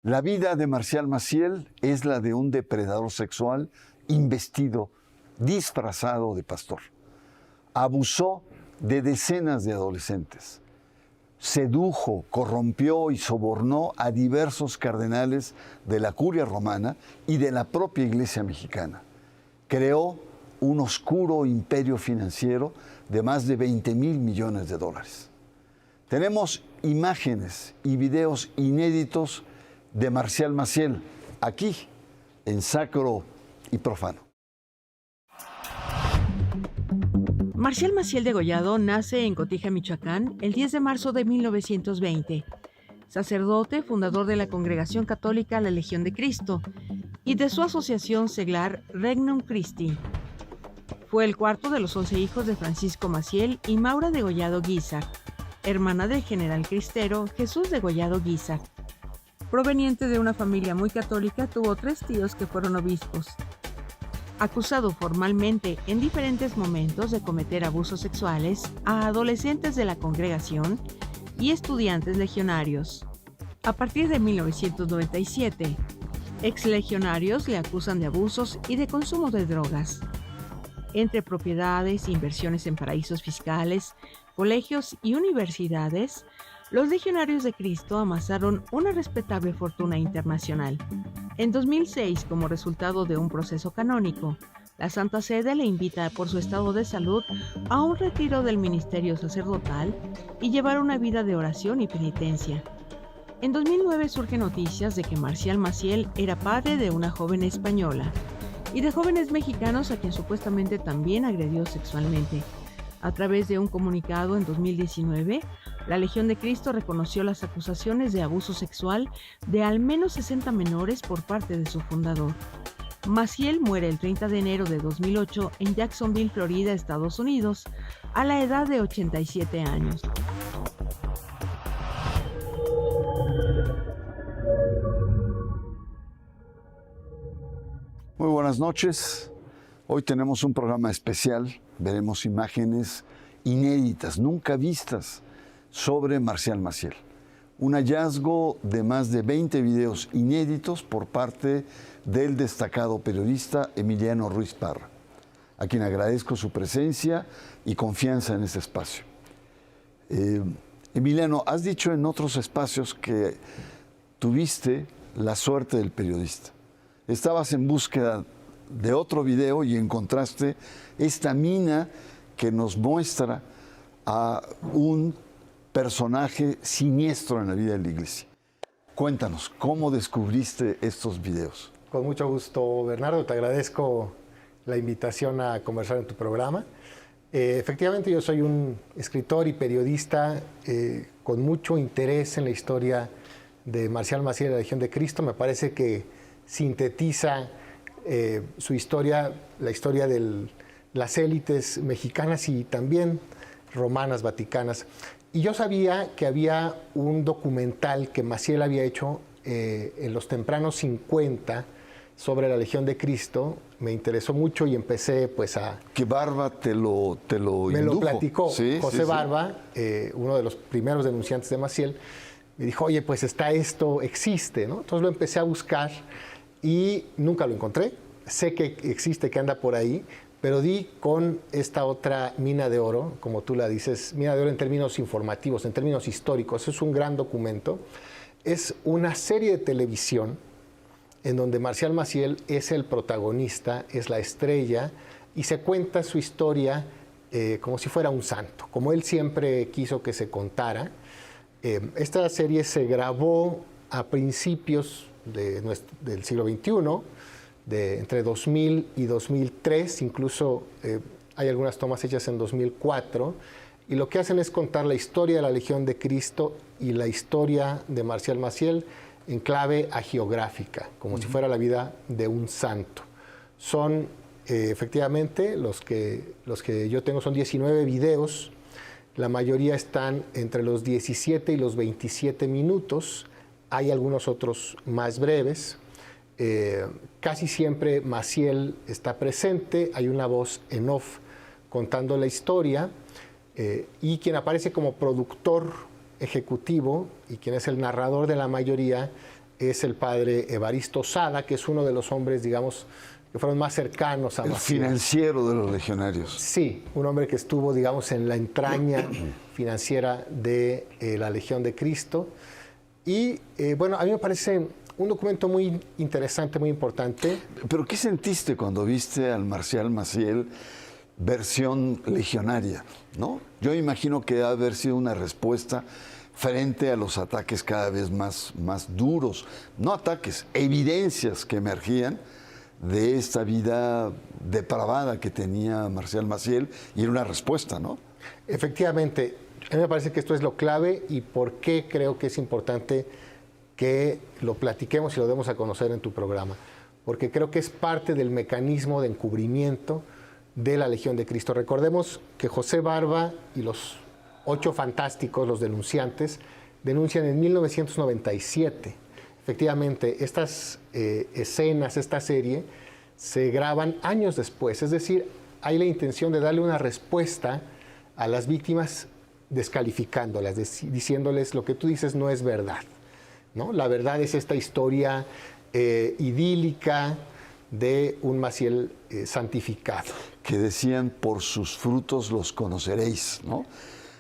La vida de Marcial Maciel es la de un depredador sexual investido, disfrazado de pastor. Abusó de decenas de adolescentes. Sedujo, corrompió y sobornó a diversos cardenales de la Curia Romana y de la propia Iglesia mexicana. Creó un oscuro imperio financiero de más de 20,000 millones de dólares. Tenemos imágenes y videos inéditos de Marcial Maciel, aquí, en Sacro y Profano. Marcial Maciel Degollado nace en Cotija, Michoacán, el 10 de marzo de 1920. Sacerdote, fundador de la Congregación Católica La Legión de Cristo y de su asociación seglar Regnum Christi. Fue el cuarto de los 11 hijos de Francisco Maciel y Maura Degollado Guízar, hermana del general cristero Jesús Degollado Guízar. Proveniente de una familia muy católica, tuvo 3 tíos que fueron obispos. Acusado formalmente en diferentes momentos de cometer abusos sexuales a adolescentes de la congregación y estudiantes legionarios. A partir de 1997, exlegionarios le acusan de abusos y de consumo de drogas. Entre propiedades, inversiones en paraísos fiscales, colegios y universidades, los legionarios de Cristo amasaron una respetable fortuna internacional. En 2006, como resultado de un proceso canónico, la Santa Sede le invita por su estado de salud a un retiro del ministerio sacerdotal y llevar una vida de oración y penitencia. En 2009 surgen noticias de que Marcial Maciel era padre de una joven española y de jóvenes mexicanos a quien supuestamente también agredió sexualmente. A través de un comunicado en 2019, la Legión de Cristo reconoció las acusaciones de abuso sexual de al menos 60 menores por parte de su fundador. Maciel muere el 30 de enero de 2008 en Jacksonville, Florida, Estados Unidos, a la edad de 87 años. Muy buenas noches. Hoy tenemos un programa especial. Veremos imágenes inéditas, nunca vistas, sobre Marcial Maciel. Un hallazgo de más de 20 videos inéditos por parte del destacado periodista Emiliano Ruiz Parra, a quien agradezco su presencia y confianza en este espacio. Emiliano, has dicho en otros espacios que tuviste la suerte del periodista. Estabas en búsqueda de otro video y encontraste esta mina que nos muestra a un personaje siniestro en la vida de la iglesia. Cuéntanos, ¿cómo descubriste estos videos? Con mucho gusto, Bernardo, te agradezco la invitación a conversar en tu programa. Efectivamente, yo soy un escritor y periodista con mucho interés en la historia de Marcial Maciel de la Legión de Cristo. Me parece que sintetiza su historia, la historia de las élites mexicanas y también romanas, vaticanas. Y yo sabía que había un documental que Maciel había hecho en los tempranos 50 sobre la Legión de Cristo. Me interesó mucho y empecé pues a... ¿Qué Barba te lo Me indujo? lo platicó. Sí, José Barba, uno de los primeros denunciantes de Maciel, me dijo, oye, pues está esto, existe, ¿no? Entonces lo empecé a buscar y nunca lo encontré. Sé que existe, que anda por ahí, pero di con esta otra mina de oro, como tú la dices, mina de oro en términos informativos, en términos históricos. Es un gran documento. Es una serie de televisión en donde Marcial Maciel es el protagonista, es la estrella, y se cuenta su historia como si fuera un santo, como él siempre quiso que se contara. Esta serie se grabó a principios del siglo XXI, entre 2000 y 2003, incluso hay algunas tomas hechas en 2004, y lo que hacen es contar la historia de la Legión de Cristo y la historia de Marcial Maciel en clave hagiográfica, como si fuera la vida de un santo. Son, efectivamente, los que yo tengo son 19 videos, la mayoría están entre los 17 y los 27 minutos, hay algunos otros más breves. Casi siempre Maciel está presente, hay una voz en off contando la historia y quien aparece como productor ejecutivo y quien es el narrador de la mayoría es el padre Evaristo Sada, que es uno de los hombres, digamos, que fueron más cercanos a El Maciel. financiero de los legionarios. Sí, un hombre que estuvo, digamos, en la entraña financiera de la Legión de Cristo. Y bueno, a mí me parece un documento muy interesante, muy importante. ¿Pero qué sentiste cuando viste al Marcial Maciel versión legionaria, ¿no? Yo imagino que debe haber sido una respuesta frente a los ataques cada vez más duros. No ataques, evidencias que emergían de esta vida depravada que tenía Marcial Maciel, y era una respuesta, ¿no? Efectivamente, a mí me parece que esto es lo clave y por qué creo que es importante que lo platiquemos y lo demos a conocer en tu programa, porque creo que es parte del mecanismo de encubrimiento de la Legión de Cristo. Recordemos que José Barba y los 8 fantásticos, los denunciantes, denuncian en 1997. Efectivamente, estas escenas, esta serie, se graban años después, es decir, hay la intención de darle una respuesta a las víctimas descalificándolas, diciéndoles lo que tú dices no es verdad, ¿no? La verdad es esta historia idílica de un Maciel santificado. Que decían, por sus frutos los conoceréis, ¿no?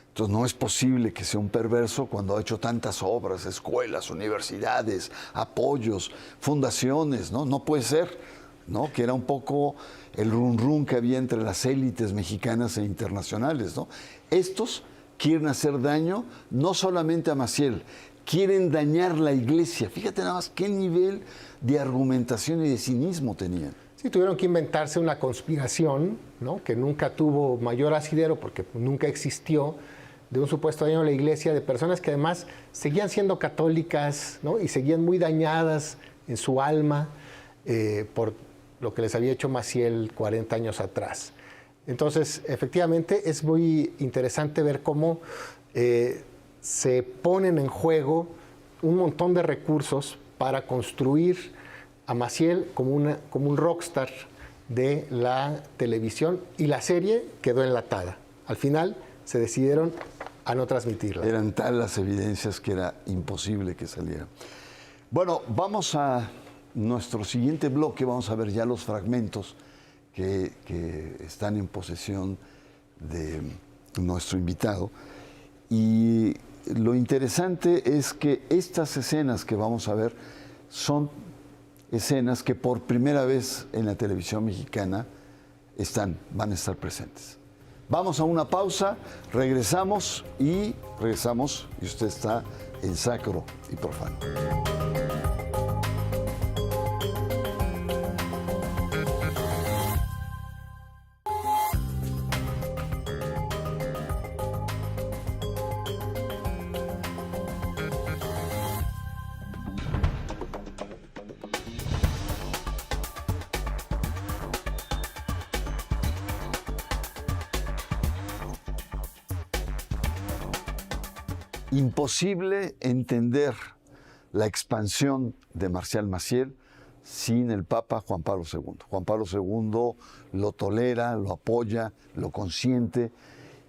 Entonces no es posible que sea un perverso cuando ha hecho tantas obras, escuelas, universidades, apoyos, fundaciones, ¿no? No puede ser, ¿no? Que era un poco el run que había entre las élites mexicanas e internacionales, ¿no? Estos quieren hacer daño no solamente a Maciel, quieren dañar la iglesia. Fíjate nada más qué nivel de argumentación y de cinismo tenían. Sí, tuvieron que inventarse una conspiración, ¿no? Que nunca tuvo mayor asidero porque nunca existió, de un supuesto daño a la iglesia, de personas que además seguían siendo católicas, ¿no? Y seguían muy dañadas en su alma por lo que les había hecho Maciel 40 años atrás. Entonces, efectivamente, es muy interesante ver cómo se ponen en juego un montón de recursos para construir a Maciel como un rockstar de la televisión, y la serie quedó enlatada. Al final se decidieron a no transmitirla. Eran tal las evidencias que era imposible que saliera. Bueno, vamos a nuestro siguiente bloque, vamos a ver ya los fragmentos que están en posesión de nuestro invitado. Y lo interesante es que estas escenas que vamos a ver son escenas que por primera vez en la televisión mexicana van a estar presentes. Vamos a una pausa, regresamos y usted está en Sacro y Profano. Imposible entender la expansión de Marcial Maciel sin el Papa Juan Pablo II. Juan Pablo II lo tolera, lo apoya, lo consiente.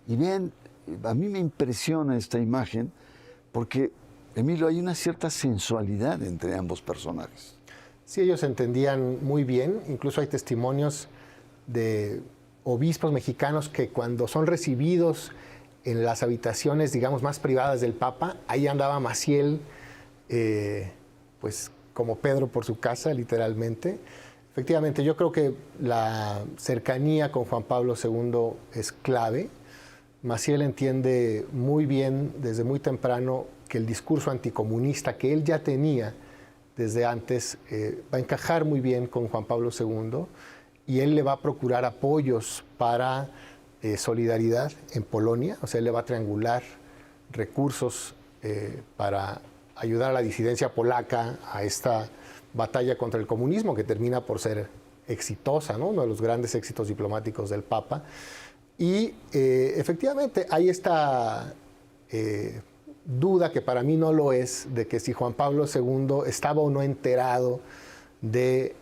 Y vean, a mí me impresiona esta imagen porque, Emilio, hay una cierta sensualidad entre ambos personajes. Sí, ellos se entendían muy bien. Incluso hay testimonios de obispos mexicanos que cuando son recibidos en las habitaciones, digamos, más privadas del Papa, ahí andaba Maciel, pues como Pedro por su casa, literalmente. Efectivamente, yo creo que la cercanía con Juan Pablo II es clave. Maciel entiende muy bien, desde muy temprano, que el discurso anticomunista que él ya tenía desde antes va a encajar muy bien con Juan Pablo II, y él le va a procurar apoyos para solidaridad en Polonia, o sea, él le va a triangular recursos para ayudar a la disidencia polaca a esta batalla contra el comunismo que termina por ser exitosa, ¿no? Uno de los grandes éxitos diplomáticos del Papa. Y efectivamente hay esta duda, que para mí no lo es, de que si Juan Pablo II estaba o no enterado de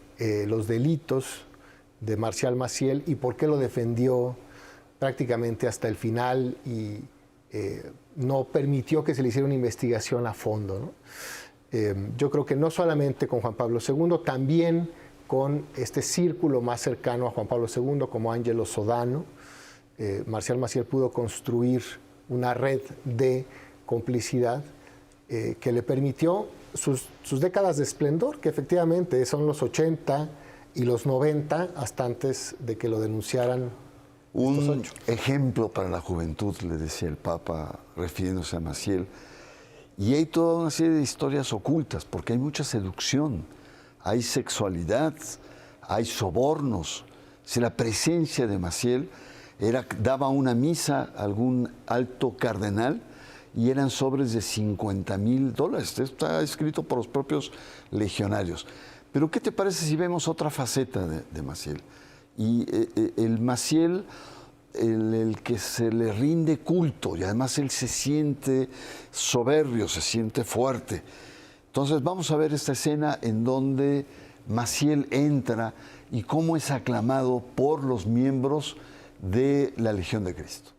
los delitos de Marcial Maciel y por qué lo defendió prácticamente hasta el final y no permitió que se le hiciera una investigación a fondo, ¿no? Yo creo que no solamente con Juan Pablo II, también con este círculo más cercano a Juan Pablo II, como Angelo Sodano, Marcial Maciel pudo construir una red de complicidad que le permitió sus décadas de esplendor, que efectivamente son los 80 y los 90, hasta antes de que lo denunciaran. Un ejemplo para la juventud, le decía el Papa, refiriéndose a Maciel. Y hay toda una serie de historias ocultas, porque hay mucha seducción, hay sexualidad, hay sobornos. Si la presencia de Maciel daba una misa a algún alto cardenal y eran sobres de $50,000. Esto está escrito por los propios legionarios. Pero ¿qué te parece si vemos otra faceta de Maciel? Y el Maciel, el que se le rinde culto, y además él se siente soberbio, se siente fuerte. Entonces vamos a ver esta escena en donde Maciel entra y cómo es aclamado por los miembros de la Legión de Cristo.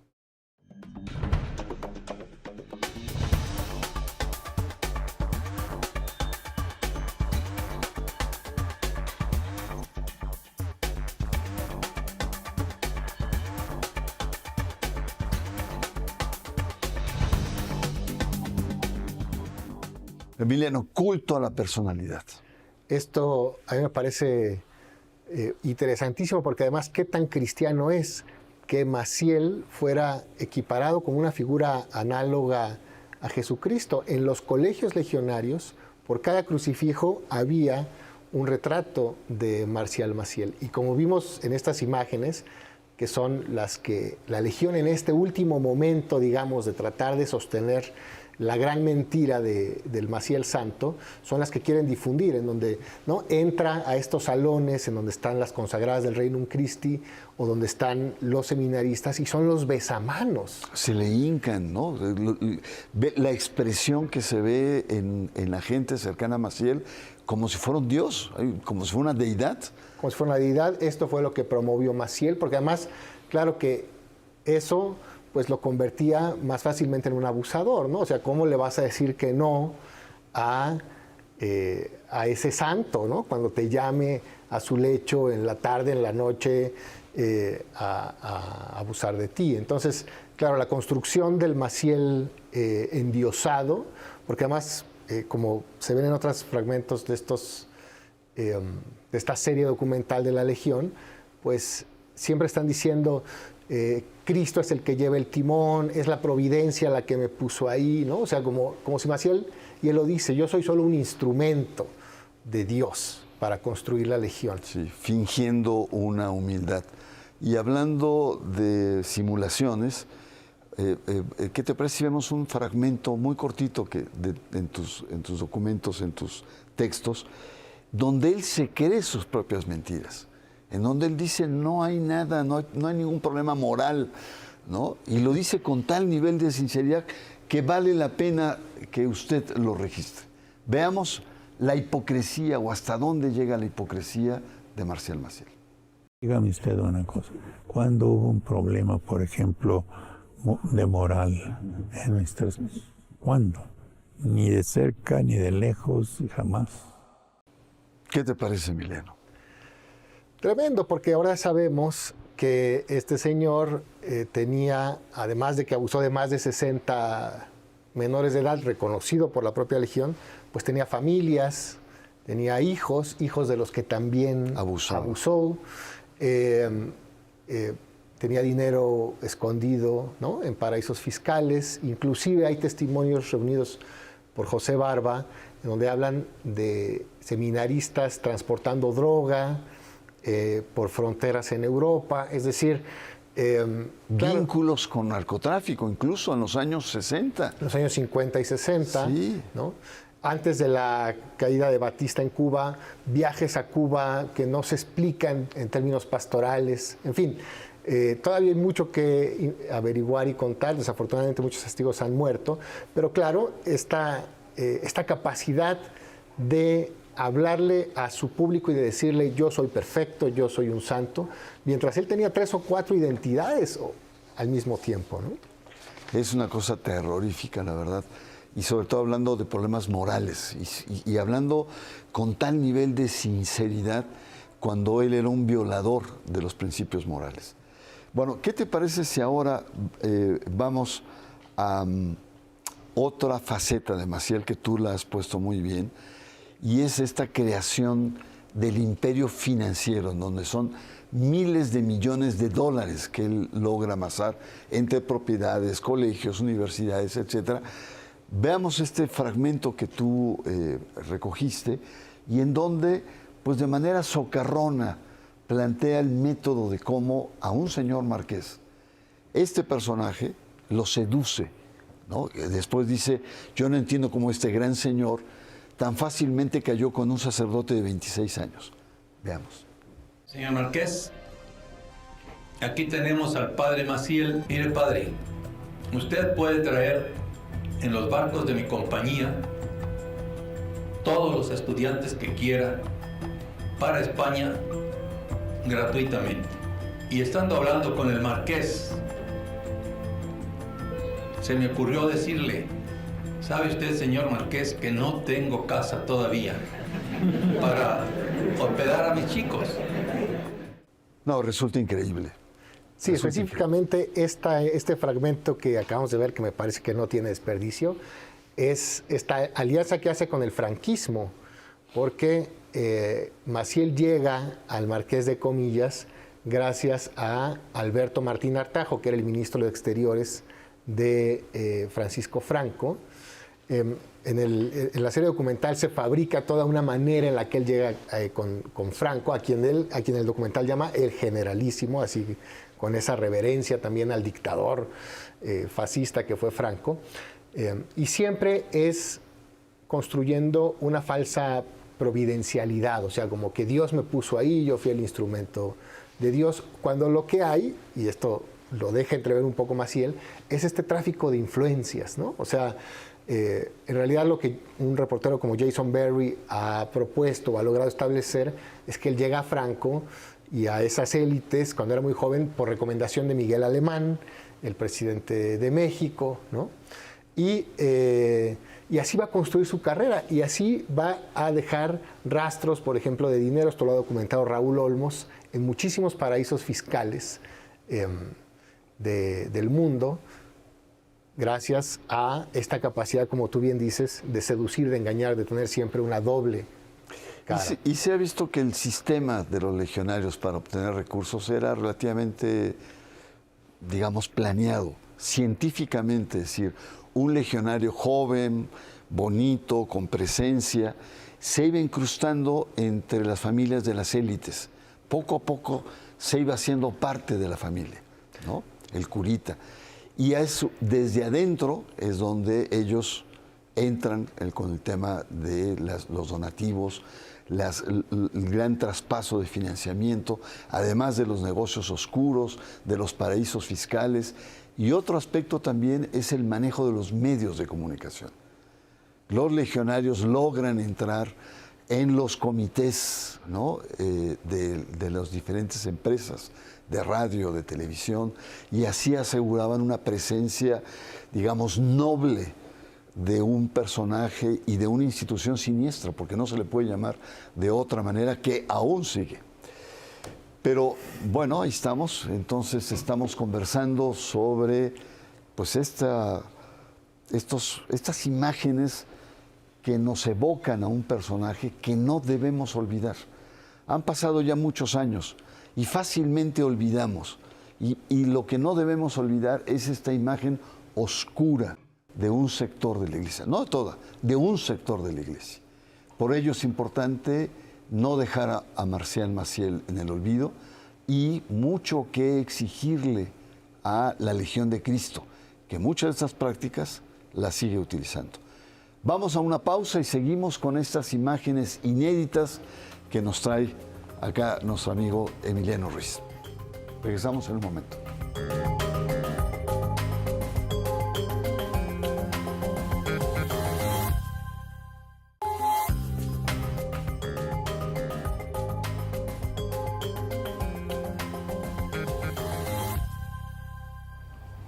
Emiliano, culto a la personalidad. Esto a mí me parece interesantísimo, porque además qué tan cristiano es que Maciel fuera equiparado como una figura análoga a Jesucristo. En los colegios legionarios, por cada crucifijo había un retrato de Marcial Maciel. Y como vimos en estas imágenes, que son las que la Legión en este último momento, digamos, de tratar de sostener la gran mentira del Maciel Santo, son las que quieren difundir, en donde, ¿no?, entra a estos salones en donde están las consagradas del Regnum Christi o donde están los seminaristas, y son los besamanos. Se le hincan, ¿no? La expresión que se ve en la gente cercana a Maciel, como si fuera un dios, como si fuera una deidad. Como si fuera una deidad. Esto fue lo que promovió Maciel, porque además, claro que eso pues lo convertía más fácilmente en un abusador, ¿no? O sea, ¿cómo le vas a decir que no a ese santo, ¿no?, cuando te llame a su lecho en la tarde, en la noche, a abusar de ti? Entonces, claro, la construcción del Maciel endiosado, porque además, como se ven en otros fragmentos de esta serie documental de la Legión, pues siempre están diciendo, Cristo es el que lleva el timón, es la providencia la que me puso ahí, ¿no? O sea, como si Maciel, y él lo dice, yo soy solo un instrumento de Dios para construir la Legión. Sí, fingiendo una humildad. Y hablando de simulaciones, ¿qué te parece si vemos un fragmento muy cortito en tus documentos, en tus textos, donde él se cree sus propias mentiras? En donde él dice, no hay nada, no hay ningún problema moral, ¿no? Y lo dice con tal nivel de sinceridad que vale la pena que usted lo registre. Veamos la hipocresía, o hasta dónde llega la hipocresía de Marcial Maciel. Dígame usted una cosa, ¿cuándo hubo un problema, por ejemplo, de moral en nuestras... ¿Cuándo? Ni de cerca, ni de lejos, jamás. ¿Qué te parece, Emiliano? Tremendo, porque ahora sabemos que este señor tenía, además de que abusó de más de 60 menores de edad, reconocido por la propia Legión, pues tenía familias, tenía hijos de los que también abusó, tenía dinero escondido, ¿no?, en paraísos fiscales. Inclusive hay testimonios reunidos por José Barba, en donde hablan de seminaristas transportando droga por fronteras en Europa, es decir... vínculos con narcotráfico, incluso en los años 60. En los años 50 y 60, sí, ¿no? Antes de la caída de Batista en Cuba, viajes a Cuba que no se explican en términos pastorales, en fin, todavía hay mucho que averiguar y contar. Desafortunadamente muchos testigos han muerto, pero claro, esta capacidad de hablarle a su público y de decirle, yo soy perfecto, yo soy un santo, mientras él tenía 3 o 4 identidades al mismo tiempo, ¿no? Es una cosa terrorífica, la verdad. y sobre todo hablando de problemas morales y hablando con tal nivel de sinceridad cuando él era un violador de los principios morales. Bueno, ¿qué te parece si ahora vamos a otra faceta de Maciel que tú la has puesto muy bien, y es esta creación del imperio financiero, en donde son miles de millones de dólares que él logra amasar entre propiedades, colegios, universidades, etcétera? Veamos este fragmento que tú recogiste y en donde, pues de manera socarrona, plantea el método de cómo a un señor marqués, este personaje lo seduce, ¿no? Después dice, yo no entiendo cómo este gran señor tan fácilmente cayó con un sacerdote de 26 años. Veamos. Señor Marqués, aquí tenemos al padre Maciel. Mire, padre, usted puede traer en los barcos de mi compañía todos los estudiantes que quiera para España gratuitamente. Y estando hablando con el marqués, se me ocurrió decirle, ¿sabe usted, señor marqués, que no tengo casa todavía para hospedar a mis chicos? No, resulta increíble. Sí, específicamente este fragmento que acabamos de ver, que me parece que no tiene desperdicio, es esta alianza que hace con el franquismo, porque Maciel llega al Marqués de Comillas gracias a Alberto Martín Artajo, que era el ministro de Exteriores de Francisco Franco. En la serie documental se fabrica toda una manera en la que él llega con Franco, a quien el documental llama el generalísimo, así con esa reverencia también al dictador fascista que fue Franco. Y siempre es construyendo una falsa providencialidad, o sea, como que Dios me puso ahí, yo fui el instrumento de Dios, cuando lo que hay, y esto lo deja entrever un poco Maciel, es este tráfico de influencias, ¿no? O sea, en realidad lo que un reportero como Jason Berry ha propuesto o ha logrado establecer es que él llega a Franco y a esas élites cuando era muy joven por recomendación de Miguel Alemán, el presidente de México, ¿no? Y así va a construir su carrera y así va a dejar rastros, por ejemplo, de dinero, esto lo ha documentado Raúl Olmos, en muchísimos paraísos fiscales del mundo, gracias a esta capacidad, como tú bien dices, de seducir, de engañar, de tener siempre una doble cara. Y se ha visto que el sistema de los legionarios para obtener recursos era relativamente, digamos, planeado, científicamente, es decir, un legionario joven, bonito, con presencia, se iba incrustando entre las familias de las élites. Poco a poco se iba haciendo parte de la familia, ¿no? El curita. Y eso, desde adentro es donde ellos entran con el tema de los donativos, el gran traspaso de financiamiento, además de los negocios oscuros, de los paraísos fiscales. Y otro aspecto también es el manejo de los medios de comunicación. Los legionarios logran entrar en los comités, ¿no? de las diferentes empresas de radio, de televisión, y así aseguraban una presencia, digamos, noble de un personaje y de una institución siniestra, porque no se le puede llamar de otra manera, que aún sigue. Pero bueno, ahí estamos, entonces estamos conversando sobre pues estas imágenes que nos evocan a un personaje que no debemos olvidar. Han pasado ya muchos años y fácilmente olvidamos. Y lo que no debemos olvidar es esta imagen oscura de un sector de la iglesia, no de toda, de un sector de la iglesia. Por ello es importante no dejar a Marcial Maciel en el olvido y mucho que exigirle a la Legión de Cristo, que muchas de estas prácticas las sigue utilizando. Vamos a una pausa y seguimos con estas imágenes inéditas que nos trae acá nuestro amigo Emiliano Ruiz. Regresamos en un momento.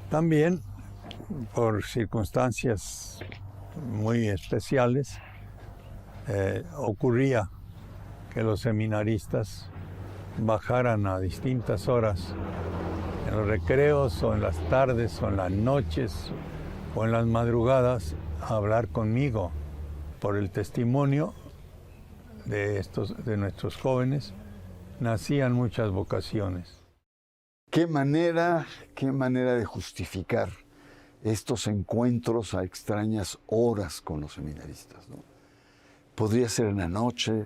También, por circunstancias muy especiales, ocurría que los seminaristas bajaran a distintas horas, en los recreos o en las tardes o en las noches o en las madrugadas, a hablar conmigo por el testimonio de nuestros jóvenes. Nacían muchas vocaciones. Qué manera de justificar estos encuentros a extrañas horas con los seminaristas, ¿no? Podría ser en la noche,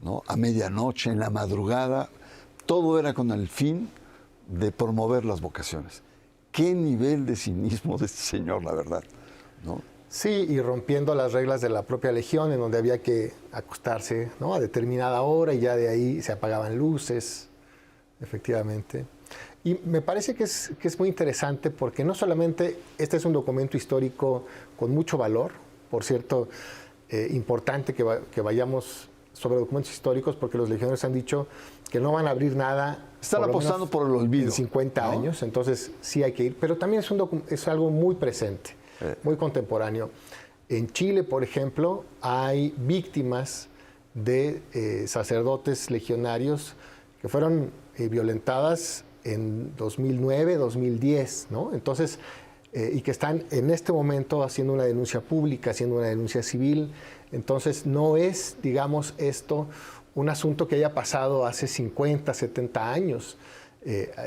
¿no? A medianoche, en la madrugada. Todo era con el fin de promover las vocaciones. Qué nivel de cinismo de este señor, la verdad, ¿no? Sí, y rompiendo las reglas de la propia legión, en donde había que acostarse, ¿no?, a determinada hora y ya de ahí se apagaban luces, efectivamente. Y me parece que es muy interesante porque no solamente este es un documento histórico con mucho valor, por cierto, importante que vayamos sobre documentos históricos, porque los legionarios han dicho que no van a abrir nada. Están apostando por el olvido. En 50 ¿no? años, entonces sí hay que ir, pero también es algo muy presente, muy contemporáneo. En Chile, por ejemplo, hay víctimas de sacerdotes legionarios que fueron violentadas en 2009, 2010, ¿no? Entonces, y que están en este momento haciendo una denuncia pública, haciendo una denuncia civil. Entonces, no es, digamos, esto un asunto que haya pasado hace 50, 70 años.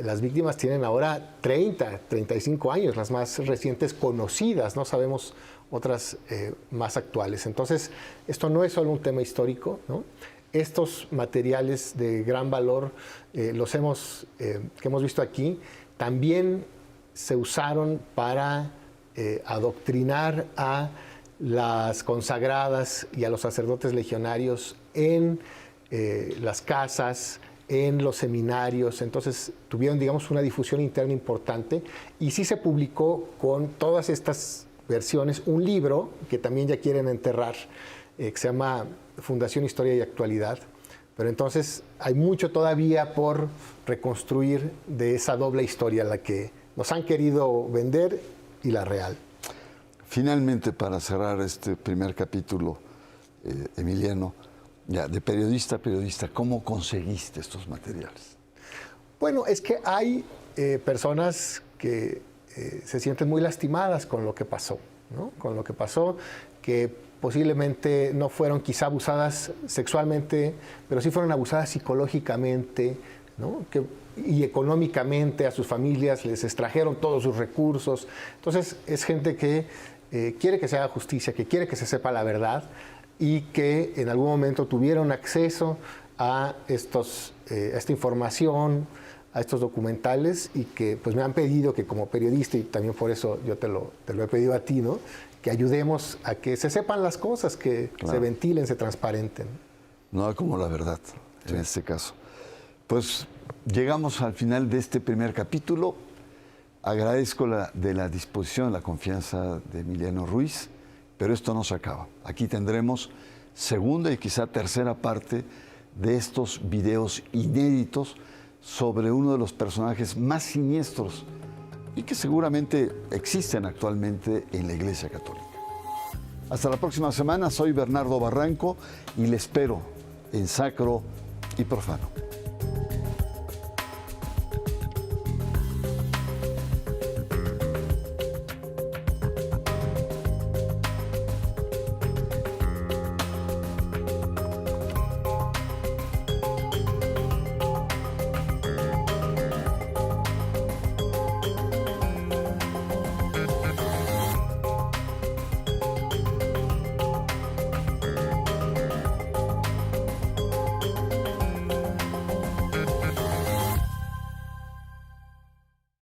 Las víctimas tienen ahora 30, 35 años, las más recientes conocidas, no sabemos otras más actuales. Entonces, esto no es solo un tema histórico, ¿no? Estos materiales de gran valor, que hemos visto aquí, también se usaron para adoctrinar a las consagradas y a los sacerdotes legionarios en las casas, en los seminarios. Entonces tuvieron, digamos, una difusión interna importante, y sí se publicó con todas estas versiones un libro que también ya quieren enterrar, que se llama Fundación Historia y Actualidad. Pero entonces hay mucho todavía por reconstruir de esa doble historia, la que nos han querido vender y la real. Finalmente, para cerrar este primer capítulo, Emiliano, ya de periodista a periodista, ¿cómo conseguiste estos materiales? Bueno, es que hay personas que se sienten muy lastimadas con lo que pasó, ¿no? Con lo que pasó, que posiblemente no fueron quizá abusadas sexualmente, pero sí fueron abusadas psicológicamente, ¿no? Y económicamente a sus familias les extrajeron todos sus recursos. Entonces es gente que quiere que se haga justicia, que quiere que se sepa la verdad, y que en algún momento tuvieron acceso a esta información, a estos documentales, y que pues me han pedido que como periodista, y también por eso yo te lo he pedido a ti, ¿no?, que ayudemos a que se sepan las cosas, que se ventilen, se transparenten. No hay como la verdad, en este caso. Pues llegamos al final de este primer capítulo. Agradezco la disposición, la confianza de Emiliano Ruiz, pero esto no se acaba. Aquí tendremos segunda y quizá tercera parte de estos videos inéditos sobre uno de los personajes más siniestros y que seguramente existen actualmente en la Iglesia Católica. Hasta la próxima semana. Soy Bernardo Barranco y le espero en Sacro y Profano.